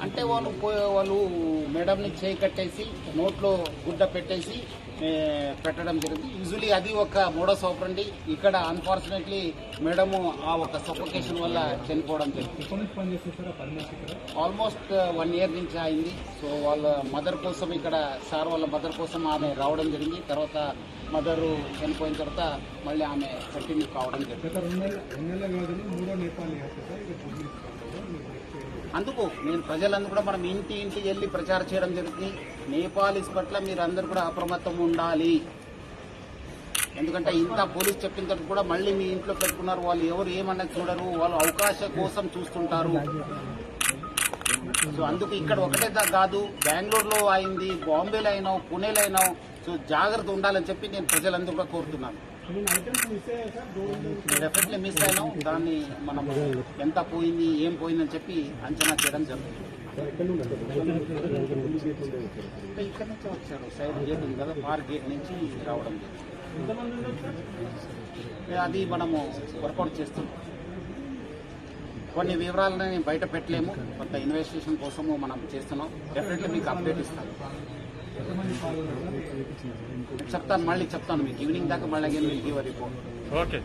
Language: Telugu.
అంటే వాళ్ళు మేడంని చేయి కట్టేసి నోట్లో గుడ్డ పెట్టేసి పెట్టడం జరిగింది. యూజువలీ అది ఒక మోడస్ ఆపరండి. ఇక్కడ అన్ఫార్చునేట్లీ మేడము ఆ ఒక సఫోకేషన్ వల్ల చనిపోవడం జరిగింది. ఆల్మోస్ట్ 1 year నుంచి అయింది. సో వాళ్ళ మదర్ కోసం ఇక్కడ సార్ వాళ్ళ మదర్ కోసం ఆమె రావడం జరిగింది. తర్వాత మదరు చనిపోయిన తర్వాత మళ్ళీ ఆమె కంటిన్యూ కావడం జరిగింది. అందుకు నేను ప్రజలందరూ కూడా మనం ఇంటికి వెళ్ళి ప్రచారం చేయడం జరుగుతుంది. నేపాలీస్ పట్ల మీరు అందరూ కూడా అప్రమత్తం ఉండాలి. ఎందుకంటే ఇంత పోలీస్ చెప్పిన తర్వాత కూడా మళ్ళీ మీ ఇంట్లో పెట్టుకున్నారు. వాళ్ళు ఎవరు ఏమన్నది చూడరు, వాళ్ళు అవకాశం కోసం చూస్తుంటారు. సో అందుకు ఇక్కడ ఒకటే కాదు, బెంగళూరులో అయింది, బాంబేలో అయినావు, పూణేలో అయినావు. సో జాగ్రత్త ఉండాలని చెప్పి నేను ప్రజలందరూ కూడా కోరుతున్నాను. డెఫినెట్లీ మిస్ అయినాం. దాన్ని మనం ఎంత పోయింది ఏం పోయిందని చెప్పి అంచనా చేయడం జరుగుతుంది. ఇక్కడ నుంచి వచ్చారు, సైడ్ గేట్ ఉంది కదా, పార్క్ గేట్ నుంచి రావడం జరిగింది. అది మనము వర్కౌట్ చేస్తున్నాం. కొన్ని వివరాలను బయట పెట్టలేము, కొంత ఇన్వెస్టిగేషన్ కోసము మనం చేస్తున్నాం. డెఫినెట్లీ మీకు అప్డేట్ ఇస్తాను. చెప్తాను, మళ్ళీ చెప్తాను మీకు ఈవినింగ్ దాకా. మళ్ళీ రిపోర్ట్. ఓకే.